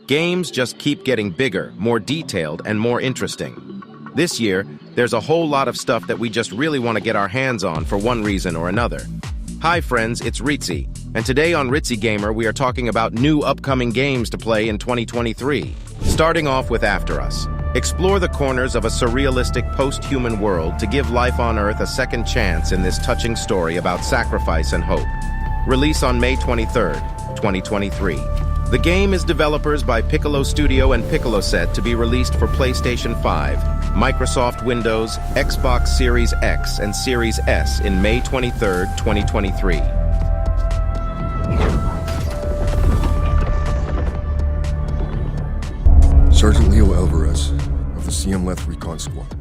Games just keep getting bigger, more detailed, and more interesting. This year, there's a whole lot of stuff that we just really want to get our hands on for one reason or another. Hi friends, it's Ritzy, and today on Ritzy Gamer we are talking about new upcoming games to play in 2023. Starting off with After Us. Explore the corners of a surrealistic post-human world to give life on Earth a second chance in this touching story about sacrifice and hope. Release on May 23rd, 2023. The game is developers by Piccolo Studio and Piccolo Set to be released for PlayStation 5, Microsoft Windows, Xbox Series X, and Series S in May 23rd, 2023. Sergeant Leo Alvarez of the CM Leth Recon Squad.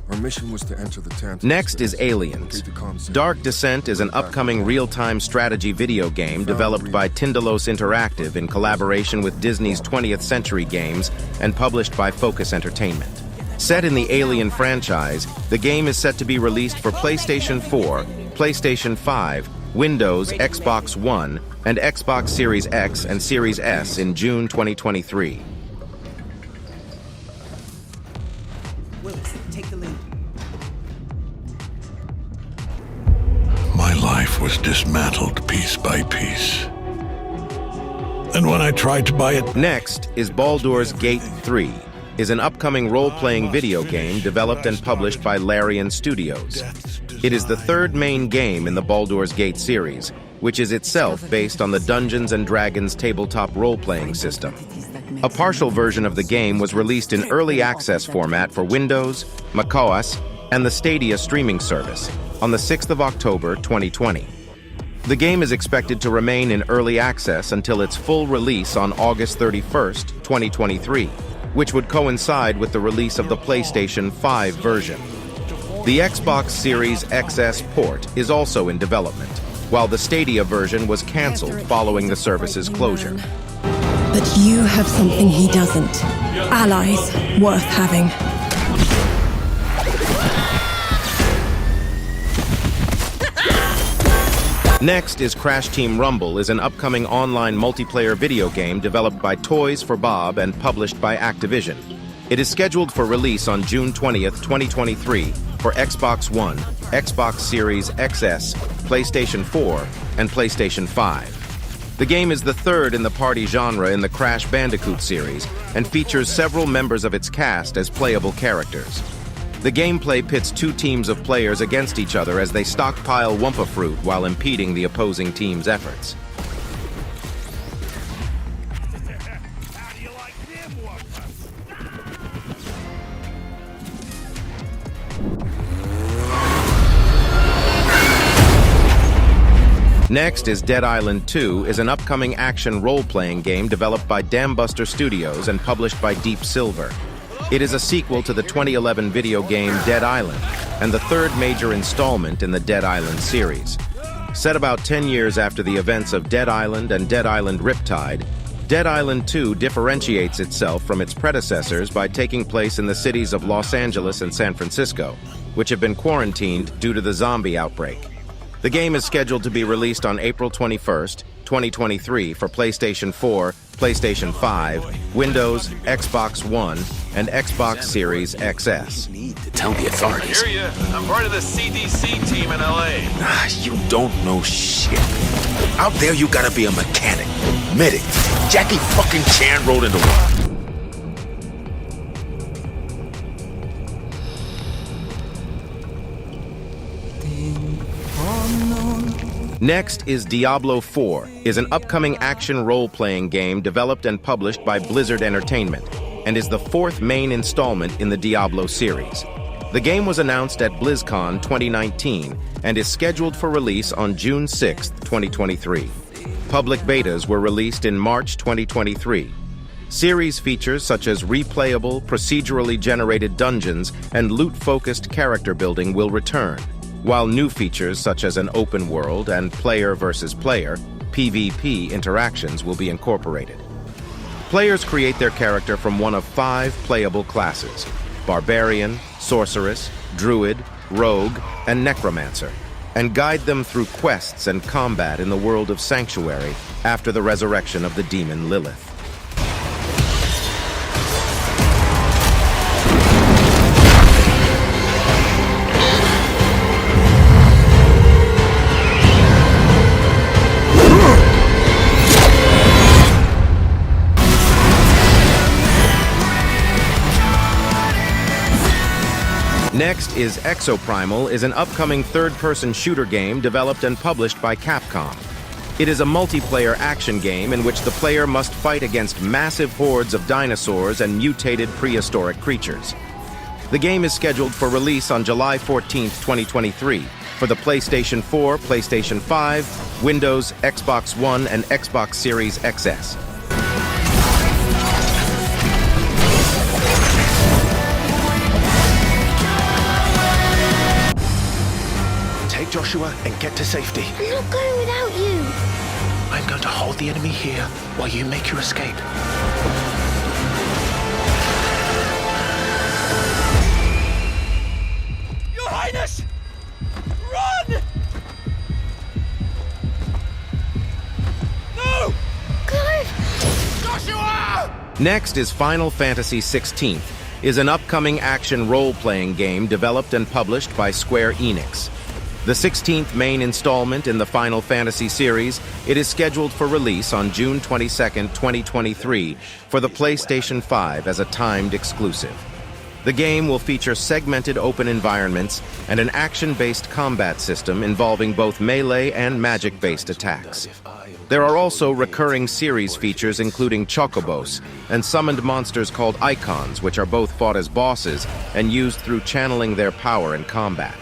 Our mission was to enter the tent. Next is Aliens. Dark Descent is an upcoming real-time strategy video game developed by Tindalos Interactive in collaboration with Disney's 20th Century Games and published by Focus Entertainment. Set in the Alien franchise, the game is set to be released for PlayStation 4, PlayStation 5, Windows, Xbox One, and Xbox Series X and Series S in June 2023. My life was dismantled piece by piece. And when I tried to buy it... Next is Baldur's Gate 3, is an upcoming role-playing video game developed and published by Larian Studios. It is the third main game in the Baldur's Gate series, which is itself based on the Dungeons & Dragons tabletop role-playing system. A partial version of the game was released in early access format for Windows, macOS, and the Stadia streaming service on the 6th of October 2020. The game is expected to remain in early access until its full release on August 31st, 2023, which would coincide with the release of the PlayStation 5 version. The Xbox Series XS port is also in development, while the Stadia version was cancelled following the service's closure. But you have something he doesn't. Allies worth having. Next is Crash Team Rumble, is an upcoming online multiplayer video game developed by Toys for Bob and published by Activision. It is scheduled for release on June 20th, 2023 for Xbox One, Xbox Series XS, PlayStation 4, and PlayStation 5. The game is the third in the party genre in the Crash Bandicoot series and features several members of its cast as playable characters. The gameplay pits two teams of players against each other as they stockpile Wumpa fruit while impeding the opposing team's efforts. Next is Dead Island 2, is an upcoming action role-playing game developed by Dambuster Studios and published by Deep Silver. It is a sequel to the 2011 video game Dead Island, and the third major installment in the Dead Island series. Set about 10 years after the events of Dead Island and Dead Island Riptide, Dead Island 2 differentiates itself from its predecessors by taking place in the cities of Los Angeles and San Francisco, which have been quarantined due to the zombie outbreak. The game is scheduled to be released on April 21st, 2023 for PlayStation 4, PlayStation 5, Windows, Xbox One, and Xbox Series XS. Need to tell the authorities. Hear ya. I'm part of the CDC team in LA. You don't know shit. Out there, you gotta be a mechanic, medic. Jackie fucking Chan rolled into one. Next is Diablo IV, is an upcoming action role-playing game developed and published by Blizzard Entertainment, and is the fourth main installment in the Diablo series. The game was announced at BlizzCon 2019 and is scheduled for release on June 6, 2023. Public betas were released in March 2023. Series features such as replayable, procedurally generated dungeons and loot-focused character building will return, while new features such as an open world and player versus player (PvP) interactions will be incorporated. Players create their character from one of 5 playable classes: Barbarian, Sorceress, Druid, Rogue, and Necromancer, and guide them through quests and combat in the world of Sanctuary after the resurrection of the demon Lilith. Next is Exoprimal, is an upcoming third-person shooter game developed and published by Capcom. It is a multiplayer action game in which the player must fight against massive hordes of dinosaurs and mutated prehistoric creatures. The game is scheduled for release on July 14, 2023, for the PlayStation 4, PlayStation 5, Windows, Xbox One, and Xbox Series XS. Take Joshua and get to safety. I'm not going without you. I'm going to hold the enemy here while you make your escape. Your Highness! Run! No! Clive! Joshua! Next is Final Fantasy XVI, is an upcoming action role-playing game developed and published by Square Enix. The 16th main installment in the Final Fantasy series, it is scheduled for release on June 22, 2023, for the PlayStation 5 as a timed exclusive. The game will feature segmented open environments and an action-based combat system involving both melee and magic-based attacks. There are also recurring series features including chocobos and summoned monsters called icons, which are both fought as bosses and used through channeling their power in combat.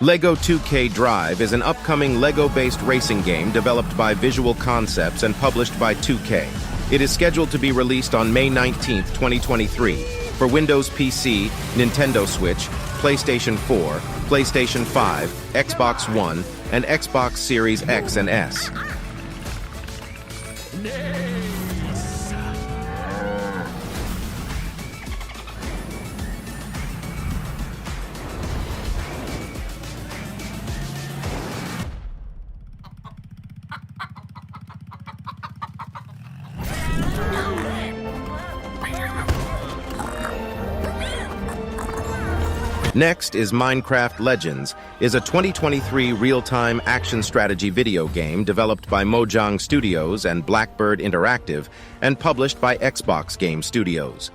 LEGO 2K Drive is an upcoming LEGO-based racing game developed by Visual Concepts and published by 2K. It is scheduled to be released on May 19, 2023, for Windows PC, Nintendo Switch, PlayStation 4, PlayStation 5, Xbox One, and Xbox Series X and S. Next is Minecraft Legends, is a 2023 real-time action strategy video game developed by Mojang Studios and Blackbird Interactive and published by Xbox Game Studios.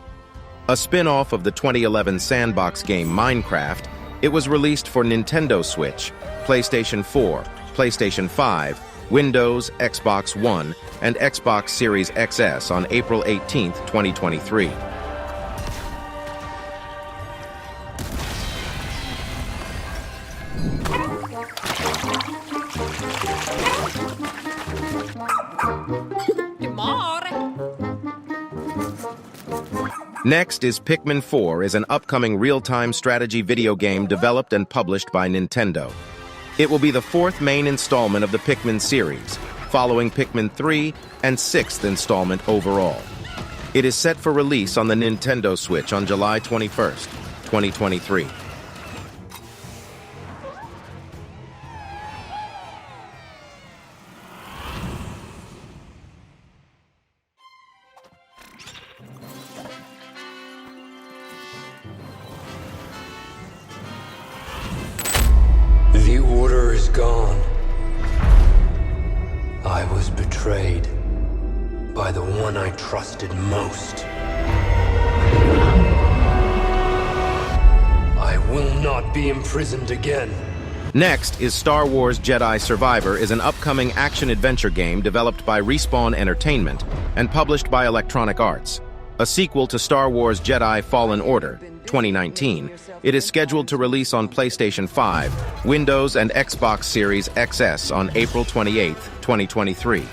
A spin-off of the 2011 sandbox game Minecraft, it was released for Nintendo Switch, PlayStation 4, PlayStation 5, Windows, Xbox One, and Xbox Series XS on April 18, 2023. Next is Pikmin 4, is an upcoming real-time strategy video game developed and published by Nintendo. It will be the fourth main installment of the Pikmin series, following Pikmin 3 and sixth installment overall. It is set for release on the Nintendo Switch on July 21st, 2023. The order is gone. I was betrayed by the one I trusted most. I will not be imprisoned again. Next is Star Wars Jedi Survivor, is an upcoming action-adventure game developed by Respawn Entertainment and published by Electronic Arts. A sequel to Star Wars Jedi Fallen Order, 2019, it is scheduled to release on PlayStation 5, Windows, and Xbox Series XS on April 28, 2023.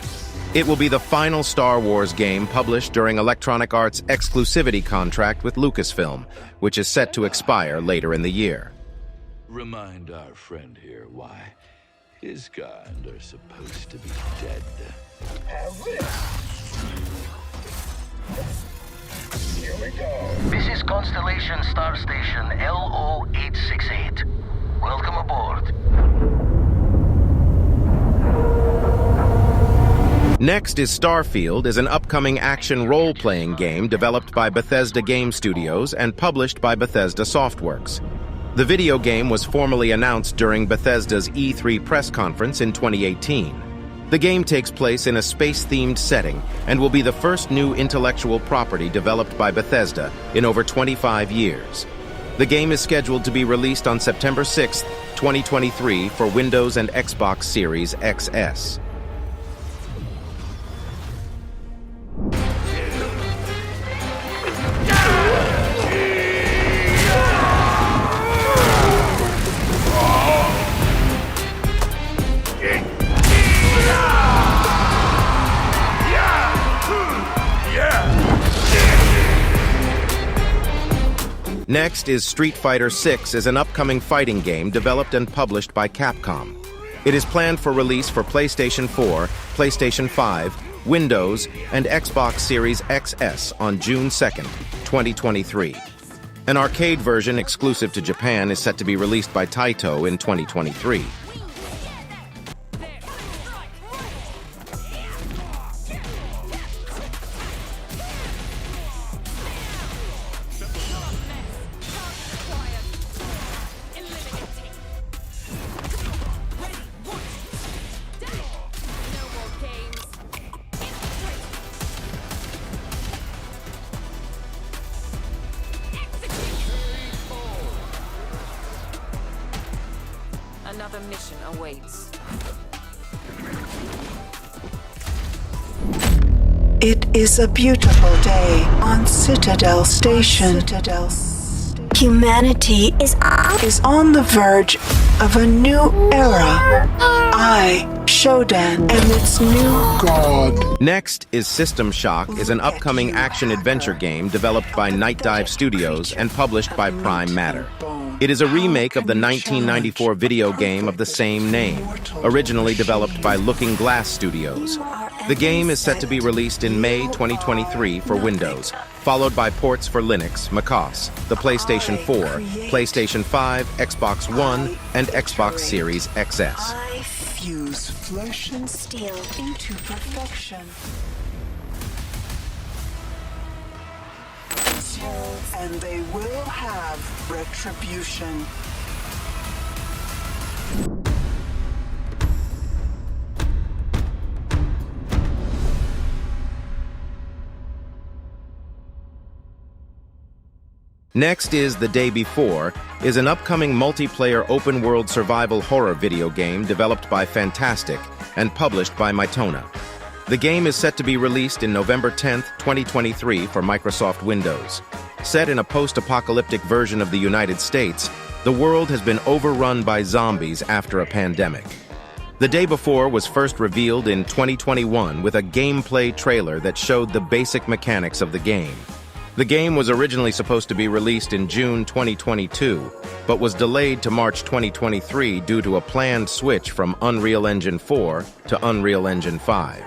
It will be the final Star Wars game published during Electronic Arts' exclusivity contract with Lucasfilm, which is set to expire later in the year. Remind our friend here why his kind are supposed to be dead. Here we go. This is Constellation Star Station LO868. Welcome aboard. Next is Starfield, is an upcoming action role-playing game developed by Bethesda Game Studios and published by Bethesda Softworks. The video game was formally announced during Bethesda's E3 press conference in 2018. The game takes place in a space-themed setting and will be the first new intellectual property developed by Bethesda in over 25 years. The game is scheduled to be released on September 6, 2023 for Windows and Xbox Series XS. Next is Street Fighter VI, is an upcoming fighting game developed and published by Capcom. It is planned for release for PlayStation 4, PlayStation 5, Windows, and Xbox Series XS on June 2nd, 2023. An arcade version exclusive to Japan is set to be released by Taito in 2023. Another mission awaits. It is a beautiful day on Citadel Station. Humanity is on the verge of a new era. I, Shodan, am its new god. Next is System Shock, is an upcoming action-adventure game developed by Night Dive Studios and published by Prime Matter. It is a remake of the 1994 video game of the same name, originally developed by Looking Glass Studios. The game is set to be released in May 2023 for Windows, followed by ports for Linux, macOS, the PlayStation 4, PlayStation 5, Xbox One, and Xbox Series XS. I fuse flesh and steel into perfection. And they will have retribution. Next is The Day Before, is an upcoming multiplayer open-world survival horror video game developed by Fantastic and published by Mytona. The game is set to be released in November 10th, 2023 for Microsoft Windows. Set in a post-apocalyptic version of the United States, the world has been overrun by zombies after a pandemic. The Day Before was first revealed in 2021 with a gameplay trailer that showed the basic mechanics of the game. The game was originally supposed to be released in June 2022, but was delayed to March 2023 due to a planned switch from Unreal Engine 4 to Unreal Engine 5.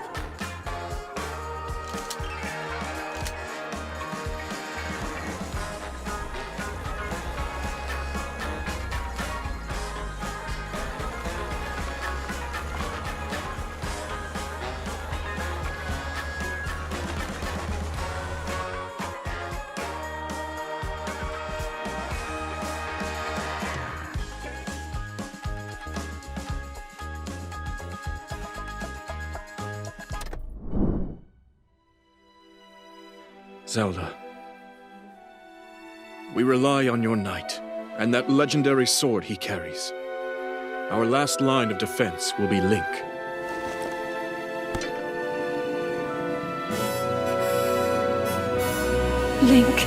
Zelda, we rely on your knight and that legendary sword he carries. Our last line of defense will be Link. Link.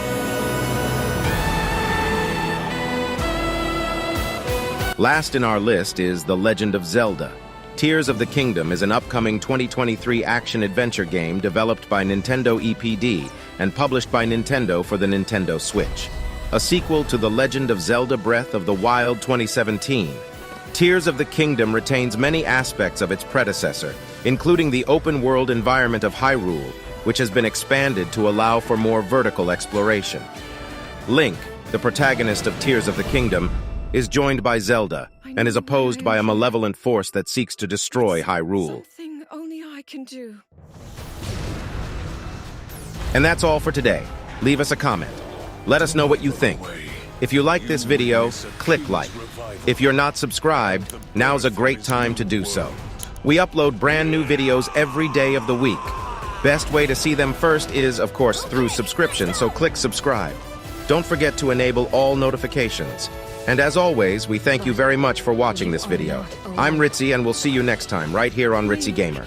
Last in our list is The Legend of Zelda. Tears of the Kingdom is an upcoming 2023 action-adventure game developed by Nintendo EPD and published by Nintendo for the Nintendo Switch. A sequel to The Legend of Zelda Breath of the Wild 2017, Tears of the Kingdom retains many aspects of its predecessor, including the open-world environment of Hyrule, which has been expanded to allow for more vertical exploration. Link, the protagonist of Tears of the Kingdom, is joined by Zelda and is opposed by a malevolent force that seeks to destroy Hyrule. Something only I I can do. And that's all for today. Leave us a comment. Let us know what you think. If you like this video, click like. If you're not subscribed, now's a great time to do so. We upload brand new videos every day of the week. Best way to see them first is, of course, through subscription, so click subscribe. Don't forget to enable all notifications. And as always, we thank you very much for watching this video. I'm Ritzy, and we'll see you next time, right here on Ritzy Gamer.